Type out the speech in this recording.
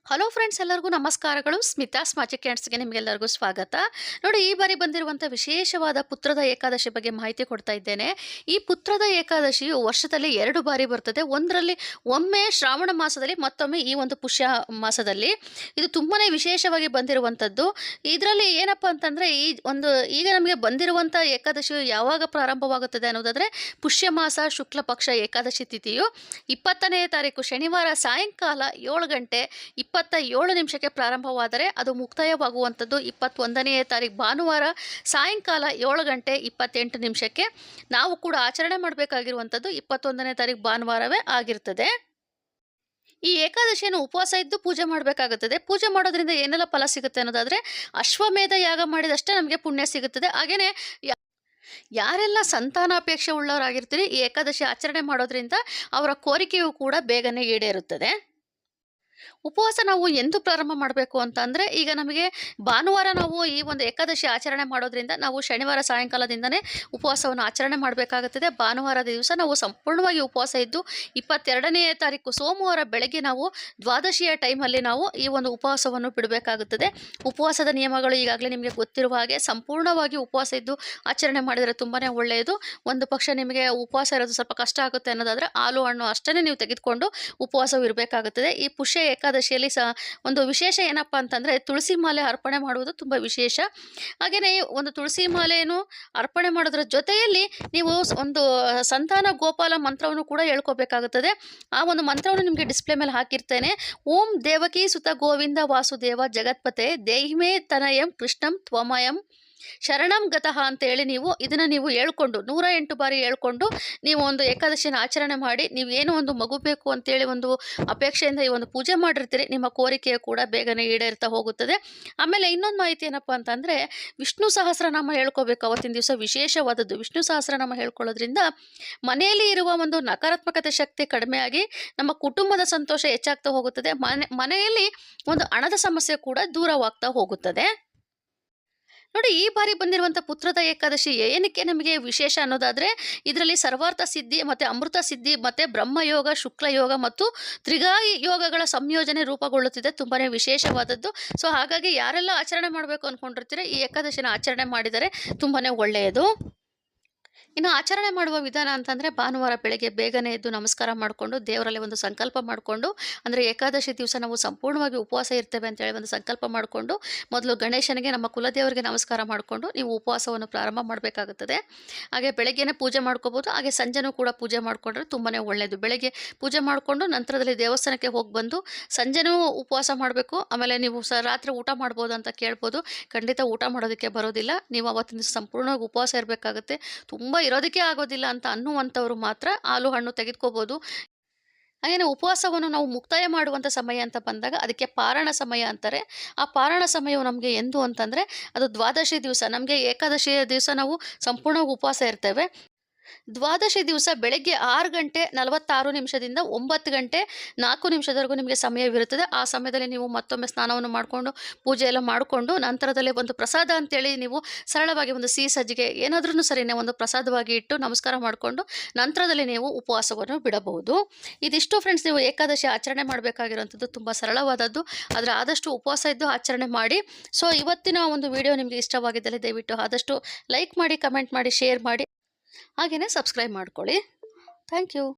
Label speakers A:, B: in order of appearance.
A: Hello friends, ಎಲ್ಲರಿಗೂ ನಮಸ್ಕಾರಗಳು. Smitha's magic ಹ್ಯಾಂಡ್ಸ್ಗೆ ನಿಮಗೆಲ್ಲರಿಗೂ ಸ್ವಾಗತ. ನೋಡಿ, ಈ ಬಾರಿ ಬಂದಿರುವಂಥ ವಿಶೇಷವಾದ ಪುತ್ರದ ಏಕಾದಶಿ ಬಗ್ಗೆ ಮಾಹಿತಿ ಕೊಡ್ತಾ ಇದ್ದೇನೆ. ಈ ಪುತ್ರದ ಏಕಾದಶಿಯು ವರ್ಷದಲ್ಲಿ 2 ಬಾರಿ ಬರ್ತದೆ. ಒಂದರಲ್ಲಿ ಒಮ್ಮೆ ಶ್ರಾವಣ ಮಾಸದಲ್ಲಿ, ಮತ್ತೊಮ್ಮೆ ಈ ಒಂದು ಪುಷ್ಯ ಮಾಸದಲ್ಲಿ. ಇದು ತುಂಬಾ ವಿಶೇಷವಾಗಿ ಬಂದಿರುವಂಥದ್ದು. ಇದರಲ್ಲಿ ಏನಪ್ಪ ಅಂತಂದರೆ, ಈಗ ನಮಗೆ ಬಂದಿರುವಂಥ ಏಕಾದಶಿಯು ಯಾವಾಗ ಪ್ರಾರಂಭವಾಗುತ್ತದೆ ಅನ್ನೋದಾದರೆ, ಪುಷ್ಯ ಮಾಸ ಶುಕ್ಲ ಪಕ್ಷ ಏಕಾದಶಿ ತಿಥಿಯು 20ನೇ ತಾರೀಕು ಶನಿವಾರ ಸಾಯಂಕಾಲ 7 ಗಂಟೆ 27 ನಿಮಿಷಕ್ಕೆ ಪ್ರಾರಂಭವಾದರೆ ಅದು ಮುಕ್ತಾಯವಾಗುವಂಥದ್ದು 21ನೇ ತಾರೀಕು ಭಾನುವಾರ ಸಾಯಂಕಾಲ 7 ಗಂಟೆ 28 ನಿಮಿಷಕ್ಕೆ. ನಾವು ಕೂಡ ಆಚರಣೆ ಮಾಡಬೇಕಾಗಿರುವಂಥದ್ದು 21ನೇ ತಾರೀಕು ಭಾನುವಾರವೇ ಆಗಿರ್ತದೆ. ಈ ಏಕಾದಶಿಯನ್ನು ಉಪವಾಸ ಇದ್ದು ಪೂಜೆ ಮಾಡಬೇಕಾಗುತ್ತದೆ. ಪೂಜೆ ಮಾಡೋದ್ರಿಂದ ಏನೆಲ್ಲ ಫಲ ಸಿಗುತ್ತೆ ಅನ್ನೋದಾದರೆ, ಅಶ್ವಮೇಧ ಯಾಗ ಮಾಡಿದಷ್ಟೇ ನಮಗೆ ಪುಣ್ಯ ಸಿಗುತ್ತದೆ. ಹಾಗೆಯೇ ಯಾರೆಲ್ಲ ಸಂತಾನಾಪೇಕ್ಷೆ ಉಳ್ಳವರಾಗಿರ್ತೀರಿ, ಈ ಏಕಾದಶಿ ಆಚರಣೆ ಮಾಡೋದ್ರಿಂದ ಅವರ ಕೋರಿಕೆಯೂ ಕೂಡ ಬೇಗನೆ ಈಡೇರುತ್ತದೆ. ಉಪವಾಸ ನಾವು ಎಂದು ಪ್ರಾರಂಭ ಮಾಡಬೇಕು ಅಂತ ಅಂದರೆ, ಈಗ ನಮಗೆ ಭಾನುವಾರ ನಾವು ಈ ಒಂದು ಏಕಾದಶಿ ಆಚರಣೆ ಮಾಡೋದ್ರಿಂದ ನಾವು ಶನಿವಾರ ಸಾಯಂಕಾಲದಿಂದನೇ ಉಪವಾಸವನ್ನು ಆಚರಣೆ ಮಾಡಬೇಕಾಗುತ್ತದೆ. ಭಾನುವಾರದ ದಿವಸ ನಾವು ಸಂಪೂರ್ಣವಾಗಿ ಉಪವಾಸ ಇದ್ದು 22ನೇ ತಾರೀಕು ಸೋಮವಾರ ಬೆಳಗ್ಗೆ ನಾವು ದ್ವಾದಶಿಯ ಟೈಮಲ್ಲಿ ನಾವು ಈ ಒಂದು ಉಪವಾಸವನ್ನು ಬಿಡಬೇಕಾಗುತ್ತದೆ. ಉಪವಾಸದ ನಿಯಮಗಳು ಈಗಾಗಲೇ ನಿಮಗೆ ಗೊತ್ತಿರುವ ಹಾಗೆ ಸಂಪೂರ್ಣವಾಗಿ ಉಪವಾಸ ಇದ್ದು ಆಚರಣೆ ಮಾಡಿದರೆ ತುಂಬಾ ಒಳ್ಳೆಯದು. ಒಂದು ಪಕ್ಷ ನಿಮಗೆ ಉಪವಾಸ ಇರೋದು ಸ್ವಲ್ಪ ಕಷ್ಟ ಆಗುತ್ತೆ ಅನ್ನೋದಾದರೆ ಹಾಲು ಹಣ್ಣು ಅಷ್ಟೇ ನೀವು ತೆಗೆದುಕೊಂಡು ಉಪವಾಸವು ಇರಬೇಕಾಗುತ್ತದೆ. ಈ ಪುಷ್ಯ ಏಕಾದಶಿಯಲ್ಲಿ ಒಂದು ವಿಶೇಷ ಏನಪ್ಪ ಅಂತಂದರೆ, ತುಳಸಿ ಮಾಲೆ ಅರ್ಪಣೆ ಮಾಡುವುದು ತುಂಬ ವಿಶೇಷ. ಹಾಗೆಯೇ ಒಂದು ತುಳಸಿ ಮಾಲೆಯನ್ನು ಅರ್ಪಣೆ ಮಾಡೋದ್ರ ಜೊತೆಯಲ್ಲಿ ನೀವು ಒಂದು ಸಂತಾನ ಗೋಪಾಲ ಮಂತ್ರವನ್ನು ಕೂಡ ಹೇಳ್ಕೋಬೇಕಾಗುತ್ತದೆ. ಆ ಒಂದು ಮಂತ್ರವನ್ನು ನಿಮಗೆ ಡಿಸ್ಪ್ಲೇ ಮೇಲೆ ಹಾಕಿರ್ತೇನೆ. ಓಂ ದೇವಕಿ ಸುತ ಗೋವಿಂದ ವಾಸುದೇವ ಜಗತ್ಪತೆ ದೇಹಿಮೇ ತನಯಂ ಕೃಷ್ಣಂ ತ್ವಮಯಂ ಶರಣಂ ಗತಃ ಅಂತೇಳಿ ನೀವು ಹೇಳ್ಕೊಂಡು 108 ಬಾರಿ ಹೇಳ್ಕೊಂಡು ನೀವು ಒಂದು ಏಕಾದಶಿನ ಆಚರಣೆ ಮಾಡಿ, ನೀವು ಏನೋ ಒಂದು ಮಗು ಬೇಕು ಅಂತೇಳಿ ಒಂದು ಅಪೇಕ್ಷೆಯಿಂದ ಈ ಒಂದು ಪೂಜೆ ಮಾಡಿರ್ತೀರಿ, ನಿಮ್ಮ ಕೋರಿಕೆಯು ಕೂಡ ಬೇಗನೆ ಈಡೇರ್ತಾ ಹೋಗುತ್ತದೆ. ಆಮೇಲೆ ಇನ್ನೊಂದು ಮಾಹಿತಿ ಏನಪ್ಪ ಅಂತಂದರೆ, ವಿಷ್ಣು ಸಹಸ್ರನಾಮ ಹೇಳ್ಕೋಬೇಕು ಅವತ್ತಿನ ದಿವಸ. ವಿಶೇಷವಾದದ್ದು ವಿಷ್ಣು ಸಹಸ್ರನಾಮ ಹೇಳ್ಕೊಳ್ಳೋದ್ರಿಂದ ಮನೆಯಲ್ಲಿ ಇರುವ ಒಂದು ನಕಾರಾತ್ಮಕತೆ ಶಕ್ತಿ ಕಡಿಮೆಯಾಗಿ ನಮ್ಮ ಕುಟುಂಬದ ಸಂತೋಷ ಹೆಚ್ಚಾಗ್ತಾ ಹೋಗುತ್ತದೆ. ಮನೆಯಲ್ಲಿ ಒಂದು ಹಣದ ಸಮಸ್ಯೆ ಕೂಡ ದೂರವಾಗ್ತಾ ಹೋಗುತ್ತದೆ. ನೋಡಿ, ಈ ಬಾರಿ ಬಂದಿರುವಂಥ ಪುತ್ರದ ಏಕಾದಶಿ ಏನಕ್ಕೆ ನಮಗೆ ವಿಶೇಷ ಅನ್ನೋದಾದರೆ, ಇದರಲ್ಲಿ ಸರ್ವಾರ್ಥ ಸಿದ್ಧಿ ಮತ್ತು ಅಮೃತ ಸಿದ್ಧಿ ಮತ್ತು ಬ್ರಹ್ಮಯೋಗ, ಶುಕ್ಲಯೋಗ ಮತ್ತು ತ್ರಿಗಾಯಿ ಯೋಗಗಳ ಸಂಯೋಜನೆ ರೂಪುಗೊಳ್ಳುತ್ತಿದೆ. ತುಂಬಾ ವಿಶೇಷವಾದದ್ದು. ಸೊ ಹಾಗಾಗಿ ಯಾರೆಲ್ಲ ಆಚರಣೆ ಮಾಡಬೇಕು ಅಂದ್ಕೊಂಡಿರ್ತೀರ, ಈ ಏಕಾದಶಿನ ಆಚರಣೆ ಮಾಡಿದರೆ ತುಂಬಾ ಒಳ್ಳೆಯದು. ಇನ್ನು ಆಚರಣೆ ಮಾಡುವ ವಿಧಾನ ಅಂತಂದರೆ, ಭಾನುವಾರ ಬೆಳಗ್ಗೆ ಬೇಗನೆ ಎದ್ದು ನಮಸ್ಕಾರ ಮಾಡಿಕೊಂಡು ದೇವರಲ್ಲಿ ಒಂದು ಸಂಕಲ್ಪ ಮಾಡಿಕೊಂಡು, ಅಂದರೆ ಏಕಾದಶಿ ದಿವಸ ನಾವು ಸಂಪೂರ್ಣವಾಗಿ ಉಪವಾಸ ಇರ್ತೇವೆ ಅಂತೇಳಿ ಒಂದು ಸಂಕಲ್ಪ ಮಾಡಿಕೊಂಡು, ಮೊದಲು ಗಣೇಶನಿಗೆ, ನಮ್ಮ ಕುಲದೇವರಿಗೆ ನಮಸ್ಕಾರ ಮಾಡಿಕೊಂಡು ನೀವು ಉಪವಾಸವನ್ನು ಪ್ರಾರಂಭ ಮಾಡಬೇಕಾಗುತ್ತದೆ. ಹಾಗೆ ಬೆಳಗ್ಗೆನೇ ಪೂಜೆ ಮಾಡ್ಕೋಬೋದು. ಹಾಗೆ ಸಂಜೆನೂ ಕೂಡ ಪೂಜೆ ಮಾಡಿಕೊಂಡ್ರೆ ತುಂಬಾ ಒಳ್ಳೆಯದು. ಬೆಳಗ್ಗೆ ಪೂಜೆ ಮಾಡಿಕೊಂಡು ನಂತರದಲ್ಲಿ ದೇವಸ್ಥಾನಕ್ಕೆ ಹೋಗಿ ಬಂದು ಸಂಜೆನೂ ಉಪವಾಸ ಮಾಡಬೇಕು. ಆಮೇಲೆ ನೀವು ರಾತ್ರಿ ಊಟ ಮಾಡ್ಬೋದು ಅಂತ ಕೇಳ್ಬೋದು. ಖಂಡಿತ ಊಟ ಮಾಡೋದಕ್ಕೆ ಬರೋದಿಲ್ಲ. ನೀವು ಅವತ್ತಿನ ದಿವಸ ಸಂಪೂರ್ಣವಾಗಿ ಉಪವಾಸ ಇರಬೇಕಾಗುತ್ತೆ. ತುಂಬ ಇರೋದಕ್ಕೆ ಆಗೋದಿಲ್ಲ ಅಂತ ಅನ್ನುವಂಥವ್ರು ಮಾತ್ರ ಹಾಲು ಹಣ್ಣು ತೆಗೆದುಕೋಬೋದು. ಹಾಗೆಯೇ ಉಪವಾಸವನ್ನು ನಾವು ಮುಕ್ತಾಯ ಮಾಡುವಂಥ ಸಮಯ ಅಂತ ಬಂದಾಗ ಅದಕ್ಕೆ ಪಾರಣ ಸಮಯ ಅಂತಾರೆ. ಆ ಪಾರಣ ಸಮಯವು ನಮಗೆ ಎಂದು ಅಂತಂದರೆ, ಅದು ದ್ವಾದಶಿ ದಿವಸ. ನಮಗೆ ಏಕಾದಶಿಯ ದಿವಸ ನಾವು ಸಂಪೂರ್ಣವಾಗಿ ಉಪವಾಸ ಇರ್ತೇವೆ. ದ್ವಾದಶಿ ದಿವಸ ಬೆಳಗ್ಗೆ 6 ಗಂಟೆ 46 ನಿಮಿಷದಿಂದ 9 ಗಂಟೆ 4 ನಿಮಿಷದವರೆಗೂ ನಿಮಗೆ ಸಮಯವಿರುತ್ತದೆ. ಆ ಸಮಯದಲ್ಲಿ ನೀವು ಮತ್ತೊಮ್ಮೆ ಸ್ನಾನವನ್ನು ಮಾಡಿಕೊಂಡು ಪೂಜೆ ಎಲ್ಲ ಮಾಡಿಕೊಂಡು ನಂತರದಲ್ಲಿ ಒಂದು ಪ್ರಸಾದ ಅಂತೇಳಿ ನೀವು ಸರಳವಾಗಿ ಒಂದು ಸಿಹಿ ಸಜ್ಜಿಗೆ ಏನಾದ್ರೂ ಸರಿನೇ ಒಂದು ಪ್ರಸಾದವಾಗಿ ಇಟ್ಟು ನಮಸ್ಕಾರ ಮಾಡಿಕೊಂಡು ನಂತರದಲ್ಲಿ ನೀವು ಉಪವಾಸವನ್ನು ಬಿಡಬಹುದು. ಇದಿಷ್ಟು ಫ್ರೆಂಡ್ಸ್, ನೀವು ಏಕಾದಶಿ ಆಚರಣೆ ಮಾಡಬೇಕಾಗಿರುವಂಥದ್ದು ತುಂಬ ಸರಳವಾದದ್ದು. ಆದರೆ ಆದಷ್ಟು ಉಪವಾಸ ಇದ್ದು ಆಚರಣೆ ಮಾಡಿ. ಸೊ ಇವತ್ತಿನ ಒಂದು ವಿಡಿಯೋ ನಿಮಗೆ ಇಷ್ಟವಾಗಿದ್ದಲ್ಲಿ ದಯವಿಟ್ಟು ಆದಷ್ಟು ಲೈಕ್ ಮಾಡಿ, ಕಮೆಂಟ್ ಮಾಡಿ, ಶೇರ್ ಮಾಡಿ, ಹಾಗೆಯೇ ಸಬ್ಸ್ಕ್ರೈಬ್ ಮಾಡ್ಕೊಳ್ಳಿ. Thank you.